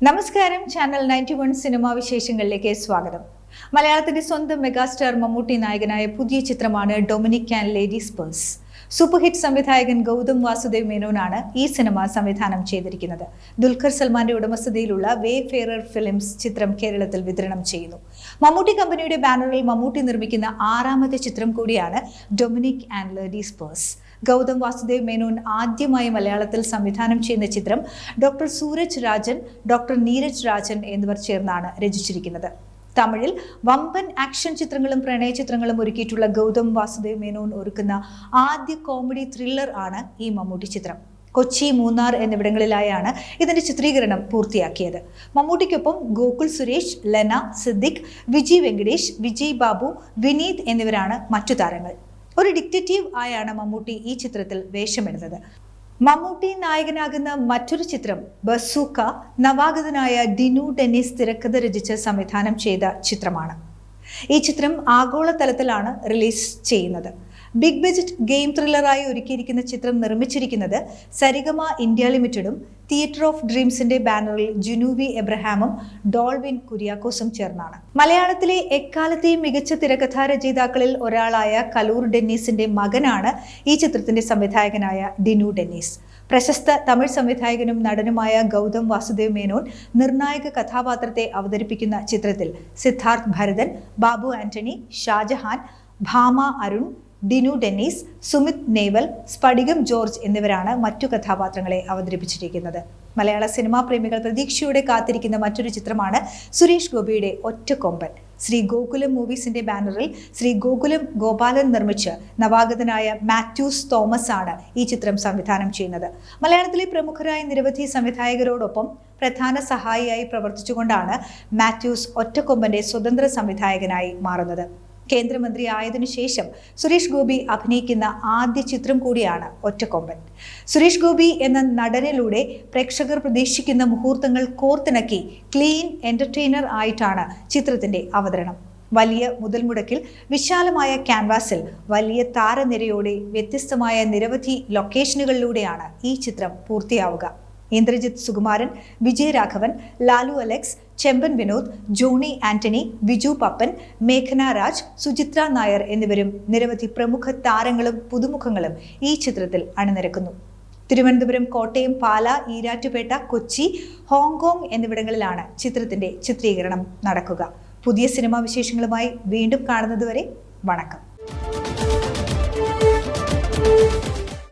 നമസ്കാരം. Channel 91 cinema വിശേഷങ്ങളിലേക്ക് സ്വാഗതം. മലയാളത്തിന്റെ സ്വന്തം മെഗാസ്റ്റാർ മമ്മൂട്ടി നായകനായ പുതിയ ചിത്രമാണ് Dominic and ladies purse. Super hit സംവിധായകൻ ഗൗതം വാസുദേവ് മേനോനാണ് ഈ സിനിമ സംവിധാനം ചെയ്തിരിക്കുന്നത്. ദുൽഖർ സൽമാന്റെ ഉടമസ്ഥതയിലുള്ള വേ ഫെയറർ ഫിലിംസ് ചിത്രം കേരളത്തിൽ വിതരണം ചെയ്യുന്നു. മമ്മൂട്ടി കമ്പനിയുടെ ബാനറിൽ മമ്മൂട്ടി നിർമ്മിക്കുന്ന 6ാമത്തെ ചിത്രം കൂടിയാണ് Dominic and ladies purse. Gautham Vasudev Menon ആദ്യമായി മലയാളത്തിൽ സംവിധാനം ചെയ്യുന്ന ചിത്രം ഡോക്ടർ സൂരജ് രാജൻ, ഡോക്ടർ നീരജ് രാജൻ എന്നിവർ ചേർന്നാണ് രചിച്ചിരിക്കുന്നത്. തമിഴിൽ വമ്പൻ ആക്ഷൻ ചിത്രങ്ങളും പ്രണയ ചിത്രങ്ങളും ഒരുക്കിയിട്ടുള്ള ഗൗതം വാസുദേവ് മേനോൻ ഒരുക്കുന്ന ആദ്യ കോമഡി ത്രില്ലർ ആണ് ഈ മമ്മൂട്ടി ചിത്രം. കൊച്ചി, മൂന്നാർ എന്നിവിടങ്ങളിലായാണ് ഇതിന്റെ ചിത്രീകരണം പൂർത്തിയാക്കിയത്. മമ്മൂട്ടിക്കൊപ്പം ഗോകുൽ സുരേഷ്, ലെന, സിദ്ദിഖ്, വിജയ് വെങ്കടേഷ്, വിജയ് ബാബു, വിനീത് എന്നിവരാണ് മറ്റു താരങ്ങൾ. ഒരു ഡിറ്റക്റ്റീവ് ആയാണ് മമ്മൂട്ടി ഈ ചിത്രത്തിൽ വേഷമിടുന്നത്. മമ്മൂട്ടി നായകനാകുന്ന മറ്റൊരു ചിത്രം ബസൂക്ക നവാഗതനായ ഡിനു ഡെന്നിസ് തിരക്കഥ രചിച്ച് സംവിധാനം ചെയ്ത ചിത്രമാണ്. ഈ ചിത്രം ആഗോളതലത്തിലാണ് റിലീസ് ചെയ്യുന്നത്. ബിഗ് ബജറ്റ് ഗെയിം ത്രില്ലറായി ഒരുക്കിയിരിക്കുന്ന ചിത്രം നിർമ്മിച്ചിരിക്കുന്നത് സരിഗമ ഇന്ത്യ ലിമിറ്റഡും തിയേറ്റർ ഓഫ് ഡ്രീംസിന്റെ ബാനറിൽ ജുനൂവി എബ്രഹാമും ഡോൾവിൻ കുര്യാക്കോസും ചേർന്നാണ്. മലയാളത്തിലെ എക്കാലത്തെയും മികച്ച തിരക്കഥാ രചയിതാക്കളിൽ ഒരാളായ കലൂർ ഡെന്നീസിന്റെ മകനാണ് ഈ ചിത്രത്തിന്റെ സംവിധായകനായ ഡിനു ഡെന്നീസ്. പ്രശസ്ത തമിഴ് സംവിധായകനും നടനുമായ ഗൗതം വാസുദേവ് മേനോൻ നിർണായക കഥാപാത്രത്തെ അവതരിപ്പിക്കുന്ന ചിത്രത്തിൽ സിദ്ധാർത്ഥ് ഭരതൻ, ബാബു ആന്റണി, ഷാജഹാൻ, ഭാമ അരുൺ, ഡിനു ഡെന്നീസ്, സുമിത് നേവൽ, സ്ഫടികം ജോർജ് എന്നിവരാണ് മറ്റു കഥാപാത്രങ്ങളെ അവതരിപ്പിച്ചിരിക്കുന്നത്. മലയാള സിനിമാ പ്രേമികൾ പ്രതീക്ഷയോടെ കാത്തിരിക്കുന്ന മറ്റൊരു ചിത്രമാണ് സുരേഷ് ഗോപിയുടെ ഒറ്റക്കൊമ്പൻ. ശ്രീ ഗോകുലം മൂവീസിന്റെ ബാനറിൽ ശ്രീ ഗോകുലം ഗോപാലൻ നിർമ്മിച്ച് നവാഗതനായ മാത്യൂസ് തോമസ് ആണ് ഈ ചിത്രം സംവിധാനം ചെയ്യുന്നത്. മലയാളത്തിലെ പ്രമുഖരായ നിരവധി സംവിധായകരോടൊപ്പം പ്രധാന സഹായിയായി പ്രവർത്തിച്ചുകൊണ്ടാണ് മാത്യൂസ് ഒറ്റക്കൊമ്പന്റെ സ്വതന്ത്ര സംവിധായകനായി മാറുന്നത്. കേന്ദ്രമന്ത്രി ആയതിനു ശേഷം സുരേഷ് ഗോപി അഭിനയിക്കുന്ന ആദ്യ ചിത്രം കൂടിയാണ് ഒറ്റക്കൊമ്പൻ. സുരേഷ് ഗോപി എന്ന നടനിലൂടെ പ്രേക്ഷകർ പ്രതീക്ഷിക്കുന്ന മുഹൂർത്തങ്ങൾ കോർത്തിണക്കി ക്ലീൻ എന്റർടൈനർ ആയിട്ടാണ് ചിത്രത്തിന്റെ അവതരണം. വലിയ മുതൽമുടക്കിൽ വിശാലമായ ക്യാൻവാസിൽ വലിയ താരനിരയോടെ വ്യത്യസ്തമായ നിരവധി ലൊക്കേഷനുകളിലൂടെയാണ് ഈ ചിത്രം പൂർത്തിയാവുക. ഇന്ദ്രജിത്ത് സുകുമാരൻ, വിജയരാഘവൻ, ലാലു അലക്സ്, ചെമ്പൻ വിനോദ്, ജോണി ആന്റണി, വിജു പപ്പൻ, മേഘന രാജ്, സുചിത്ര നായർ എന്നിവരും നിരവധി പ്രമുഖ താരങ്ങളും പുതുമുഖങ്ങളും ഈ ചിത്രത്തിൽ അണിനിരക്കുന്നു. തിരുവനന്തപുരം, കോട്ടയം, പാല, ഈരാറ്റുപേട്ട, കൊച്ചി, ഹോങ്കോങ് എന്നിവിടങ്ങളിലാണ് ചിത്രത്തിന്റെ ചിത്രീകരണം നടക്കുക. പുതിയ സിനിമാ വിശേഷങ്ങളുമായി വീണ്ടും കാണുന്നതുവരെ വണക്കം.